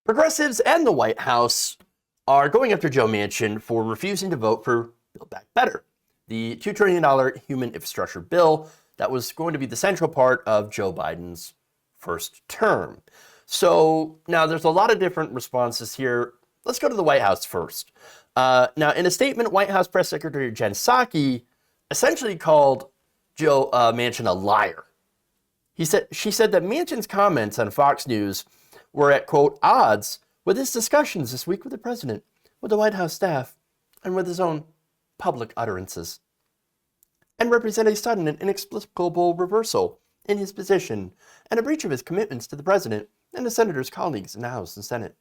Progressives and the White House are going after Joe Manchin for refusing to vote for Build Back Better, the $2 trillion human infrastructure bill that was going to be the central part of Joe Biden's first term. So now there's a lot of different responses here. Let's go to the White House first. Now, in a statement, White House Press Secretary Jen Psaki essentially called Joe Manchin a liar. She said that Manchin's comments on Fox News were at, quote, odds with his discussions this week with the president, with the White House staff, and with his own public utterances, and represent a sudden and inexplicable reversal in his position and a breach of his commitments to the president and the senator's colleagues in the House and Senate.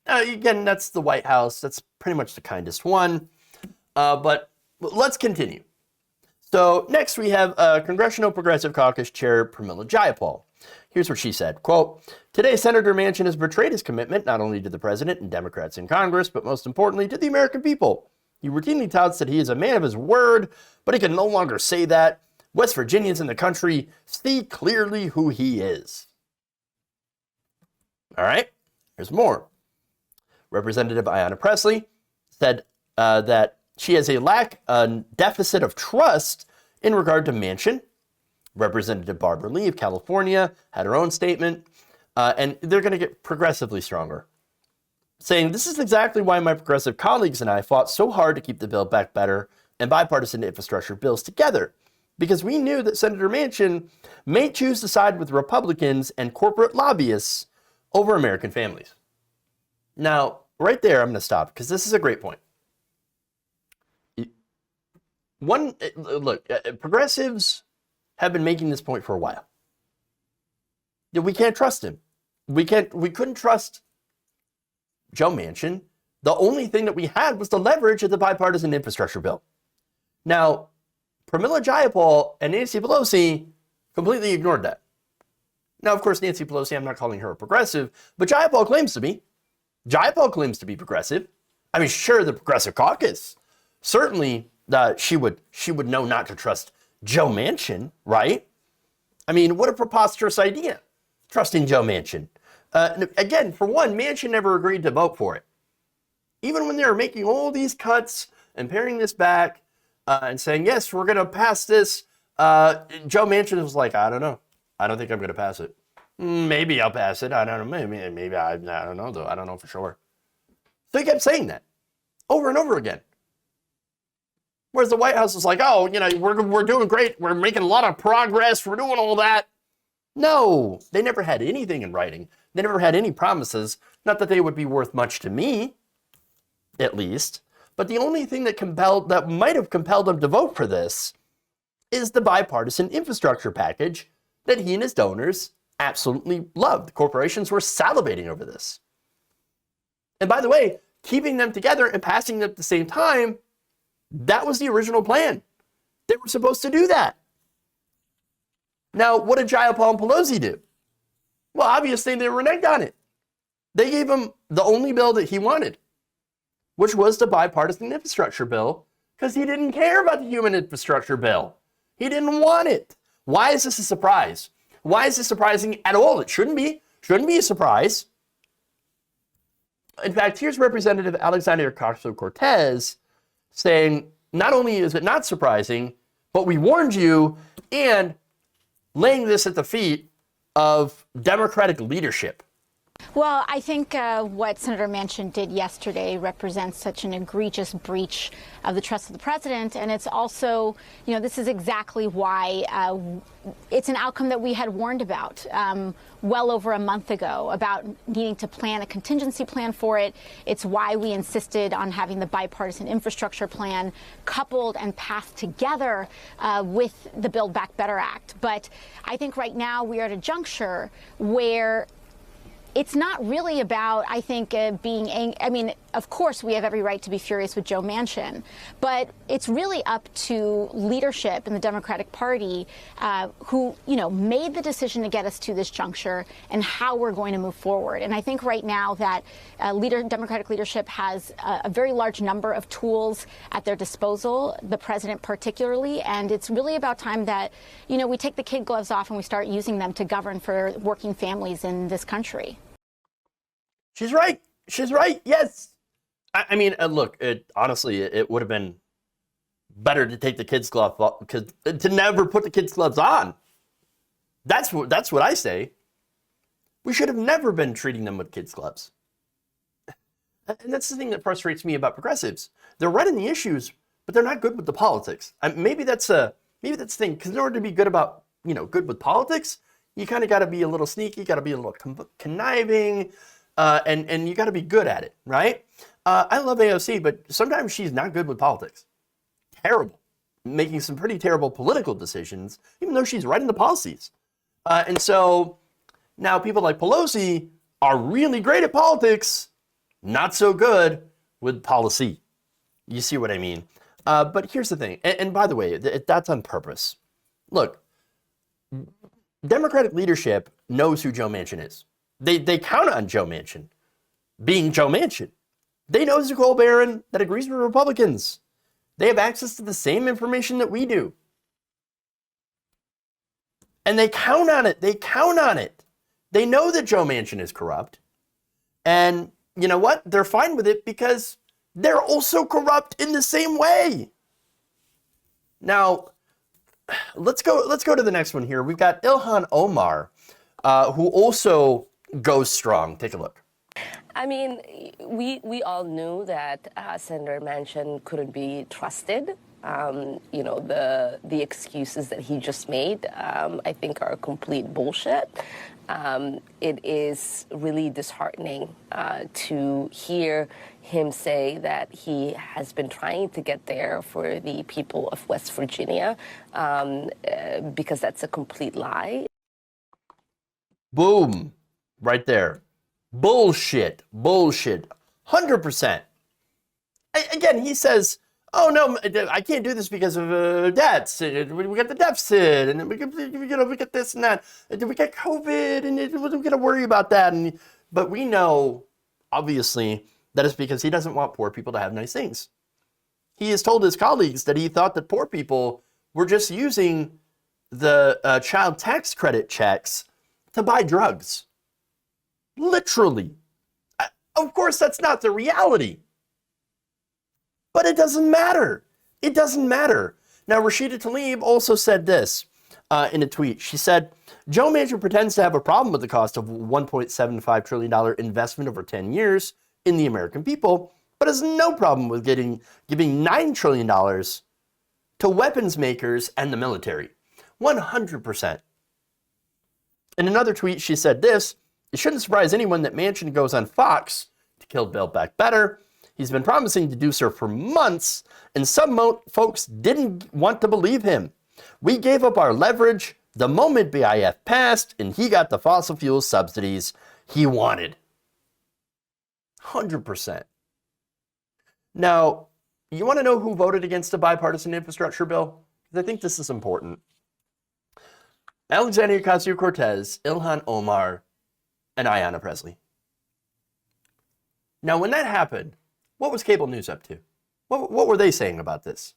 Again, that's the White House. That's pretty much the kindest one. But let's continue. So next we have Congressional Progressive Caucus Chair Pramila Jayapal. Here's what she said, quote, today Senator Manchin has betrayed his commitment not only to the president and Democrats in Congress, but most importantly to the American people. He routinely touts that he is a man of his word, but he can no longer say that. West Virginians in the country see clearly who he is. All right, here's more. Representative Ayanna Pressley said that she has a deficit of trust in regard to Manchin. Representative Barbara Lee of California had her own statement, and they're going to get progressively stronger, saying, this is exactly why my progressive colleagues and I fought so hard to keep the Build Back Better and bipartisan infrastructure bills together, because we knew that Senator Manchin may choose to side with Republicans and corporate lobbyists over American families. Now, right there, I'm going to stop, because this is a great point. Progressives have been making this point for a while. We can't trust him. We couldn't trust Joe Manchin. The only thing that we had was the leverage of the bipartisan infrastructure bill. Now, Pramila Jayapal and Nancy Pelosi completely ignored that. Now, of course, Nancy Pelosi, I'm not calling her a progressive, but Jayapal claims to be. Jayapal claims to be progressive. I mean, sure, the Progressive Caucus, certainly she would know not to trust Joe Manchin, right? I mean, what a preposterous idea, trusting Joe Manchin. Again, for one, Manchin never agreed to vote for it. Even when they were making all these cuts and paring this back and saying, yes, we're going to pass this, Joe Manchin was like, I don't know. I don't think I'm going to pass it. Maybe I'll pass it. I don't know. Maybe I don't know, though. I don't know for sure. So he kept saying that over and over again. Whereas the White House was like, oh, we're doing great. We're making a lot of progress. We're doing all that. No, they never had anything in writing. They never had any promises. Not that they would be worth much to me, at least. But the only thing that might have compelled them to vote for this is the bipartisan infrastructure package that he and his donors absolutely loved. The corporations were salivating over this. And by the way, keeping them together and passing them at the same time, that was the original plan. They were supposed to do that. Now, what did Jayapal and Pelosi do? Well, obviously, they reneged on it. They gave him the only bill that he wanted, which was the bipartisan infrastructure bill, because he didn't care about the human infrastructure bill. He didn't want it. Why is this a surprise? Why is this surprising at all? It shouldn't be. Shouldn't be a surprise. In fact, here's Representative Alexandria Ocasio-Cortez saying, not only is it not surprising, but we warned you, and laying this at the feet of Democratic leadership. Well, I think what Senator Manchin did yesterday represents such an egregious breach of the trust of the president. And it's also, this is exactly why it's an outcome that we had warned about well over a month ago, about needing to plan a contingency plan for it. It's why we insisted on having the bipartisan infrastructure plan coupled and passed together with the Build Back Better Act. But I think right now we are at a juncture where it's not really about, I think, being angry. I mean, of course, we have every right to be furious with Joe Manchin, but it's really up to leadership in the Democratic Party who, made the decision to get us to this juncture and how we're going to move forward. And I think right now that Democratic leadership has a very large number of tools at their disposal, the president particularly, and it's really about time that, we take the kid gloves off and we start using them to govern for working families in this country. She's right. She's right. Yes. I mean, look, honestly, it would have been better to take the kids' glove off, because to never put the kids' gloves on. That's what I say. We should have never been treating them with kids' gloves. And that's the thing that frustrates me about progressives. They're running the issues, but they're not good with the politics. Maybe that's the thing, because in order to be good good with politics, you kind of got to be a little sneaky, got to be a little conniving, and you got to be good at it, right? I love AOC, but sometimes she's not good with politics. Terrible. Making some pretty terrible political decisions, even though she's writing the policies. And so now people like Pelosi are really great at politics, not so good with policy. You see what I mean? But here's the thing, and by the way, that's on purpose. Look, Democratic leadership knows who Joe Manchin is. They count on Joe Manchin being Joe Manchin. They know Nicole Barron that agrees with Republicans. They have access to the same information that we do. And they count on it. They count on it. They know that Joe Manchin is corrupt. And you know what? They're fine with it because they're also corrupt in the same way. Now, let's go to the next one here. We've got Ilhan Omar, who also goes strong. Take a look. I mean, we all knew that Senator Manchin couldn't be trusted. The excuses that he just made, I think, are complete bullshit. It is really disheartening to hear him say that he has been trying to get there for the people of West Virginia, because that's a complete lie. Boom. Right there. Bullshit. 100%. Again, he says, oh, no, I can't do this because of debts. We got the deficit, and we get this and that. We got COVID, and we're going to worry about that. But we know, obviously, that it's because he doesn't want poor people to have nice things. He has told his colleagues that he thought that poor people were just using the child tax credit checks to buy drugs. Literally. Of course, that's not the reality. But it doesn't matter. It doesn't matter. Now, Rashida Tlaib also said this in a tweet. She said, Joe Manchin pretends to have a problem with the cost of $1.75 trillion investment over 10 years in the American people, but has no problem with giving $9 trillion to weapons makers and the military. 100%. In another tweet, she said this, it shouldn't surprise anyone that Manchin goes on Fox to kill Build Back Better. He's been promising to do so for months, and some folks didn't want to believe him. We gave up our leverage the moment BIF passed, and he got the fossil fuel subsidies he wanted. 100%. Now, you want to know who voted against a bipartisan infrastructure bill? Because I think this is important. Alexandria Ocasio-Cortez, Ilhan Omar, and Ayanna Pressley. Now, when that happened, what was cable news up to? What were they saying about this?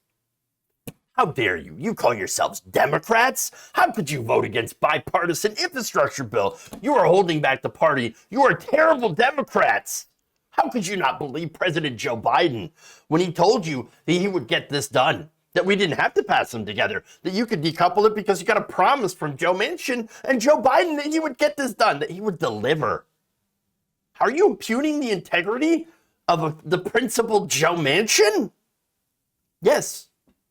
How dare you? You call yourselves Democrats? How could you vote against bipartisan infrastructure bill? You are holding back the party. You are terrible Democrats. How could you not believe President Joe Biden when he told you that he would get this done? That we didn't have to pass them together, that you could decouple it because you got a promise from Joe Manchin and Joe Biden that he would get this done, that he would deliver. Are you impugning the integrity of the principal Joe Manchin? Yes.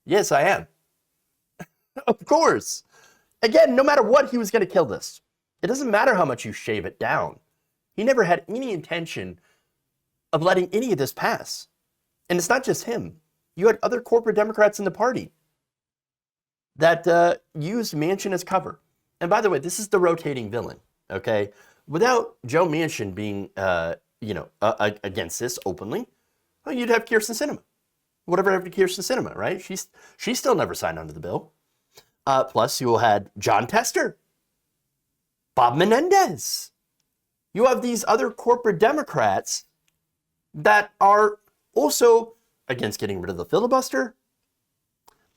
Yes, I am. Of course. Again, no matter what, he was going to kill this. It doesn't matter how much you shave it down. He never had any intention of letting any of this pass. And it's not just him. You had other corporate Democrats in the party that used Manchin as cover. And by the way, this is the rotating villain, okay? Without Joe Manchin being, against this openly, well, you'd have Kyrsten Sinema. Whatever happened to Kyrsten Sinema, right? She still never signed onto the bill. Plus, you had John Tester, Bob Menendez. You have these other corporate Democrats that are also against getting rid of the filibuster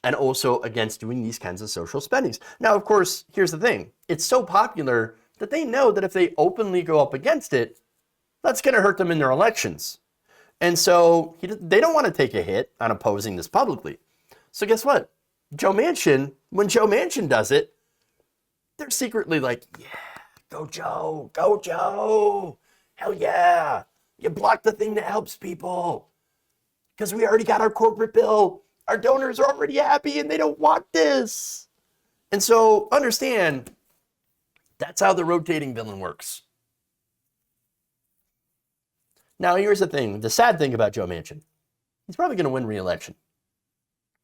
and also against doing these kinds of social spendings. Now, of course, here's the thing. It's so popular that they know that if they openly go up against it, That's going to hurt them in their elections. And so they don't want to take a hit on opposing this publicly. So guess what? when Joe Manchin does it, they're secretly like, yeah, go Joe, hell yeah. You blocked the thing that helps people because we already got our corporate bill. Our donors are already happy and they don't want this. And so understand, that's how the rotating villain works. Now, here's the thing. The sad thing about Joe Manchin, he's probably going to win re-election.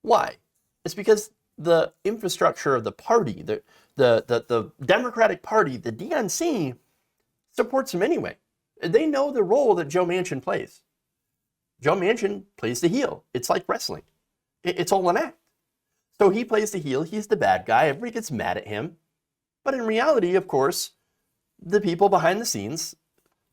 Why? It's because the infrastructure of the party, the Democratic Party, the D-N.Y, supports him anyway. They know the role that Joe Manchin plays. Joe Manchin plays the heel. It's like wrestling. It's all an act. So he plays the heel. He's the bad guy. Everybody gets mad at him. But in reality, of course, the people behind the scenes,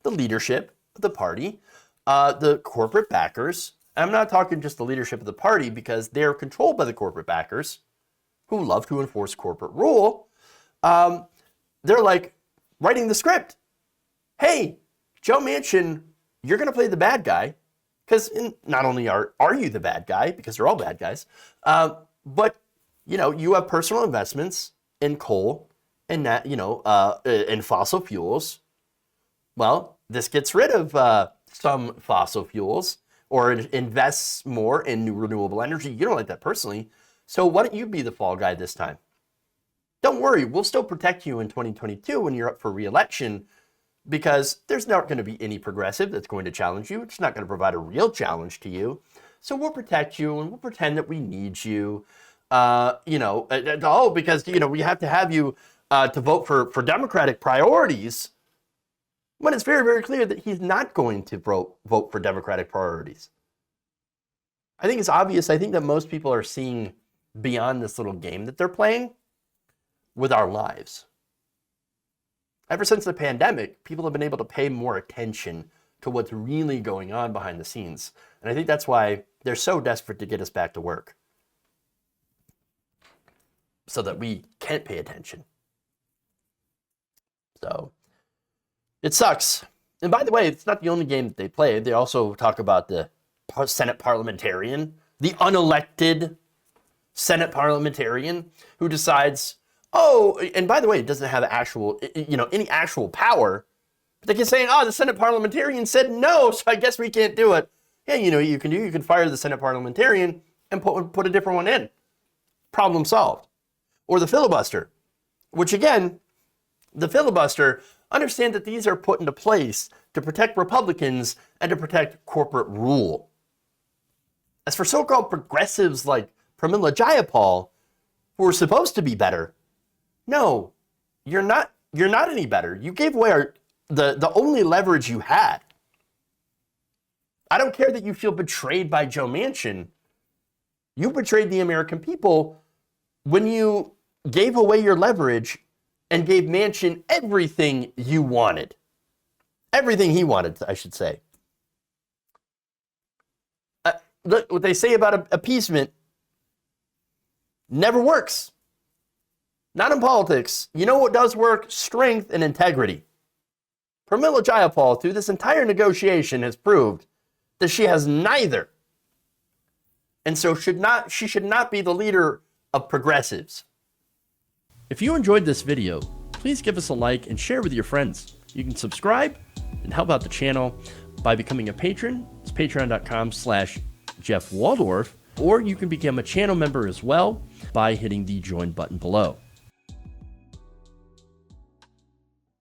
the leadership of the party, the corporate backers, I'm not talking just the leadership of the party because they're controlled by the corporate backers who love to enforce corporate rule. They're like writing the script. Hey, Joe Manchin, you're going to play the bad guy because not only are you the bad guy because they're all bad guys, but you have personal investments in coal and that in fossil fuels. Well, this gets rid of some fossil fuels or invests more in new renewable energy. You don't like that personally. So why don't you be the fall guy this time? Don't worry, we'll still protect you in 2022 when you're up for re-election because there's not going to be any progressive that's going to challenge you. It's not going to provide a real challenge to you. So we'll protect you and we'll pretend that we need you. Because we have to have you to vote for Democratic priorities. When it's very, very clear that he's not going to vote for Democratic priorities. I think it's obvious. I think that most people are seeing beyond this little game that they're playing with our lives. Ever since the pandemic, people have been able to pay more attention to what's really going on behind the scenes. And I think that's why they're so desperate to get us back to work. So that we can't pay attention. So it sucks. And by the way, it's not the only game that they play. They also talk about the Senate parliamentarian, the unelected Senate parliamentarian who decides, and by the way, it doesn't have any actual power. But they can say, the Senate parliamentarian said no, so I guess we can't do it. Yeah, you can fire the Senate parliamentarian and put a different one in. Problem solved. Or the filibuster, which again, the filibuster, understand that these are put into place to protect Republicans and to protect corporate rule. As for so-called progressives like Pramila Jayapal, who are supposed to be better, no, you're not any better. You gave away the only leverage you had. I don't care that you feel betrayed by Joe Manchin. You betrayed the American people when you gave away your leverage and gave Manchin everything you wanted. Everything he wanted, I should say. Look, what they say about appeasement never works. Not in politics. You know what does work? Strength and integrity. Pramila Jayapal, through this entire negotiation, has proved that she has neither. And so she should not be the leader of progressives. If you enjoyed this video, please give us a like and share with your friends. You can subscribe and help out the channel by becoming a patron. It's patreon.com/Jeff Waldorf, or you can become a channel member as well by hitting the join button below.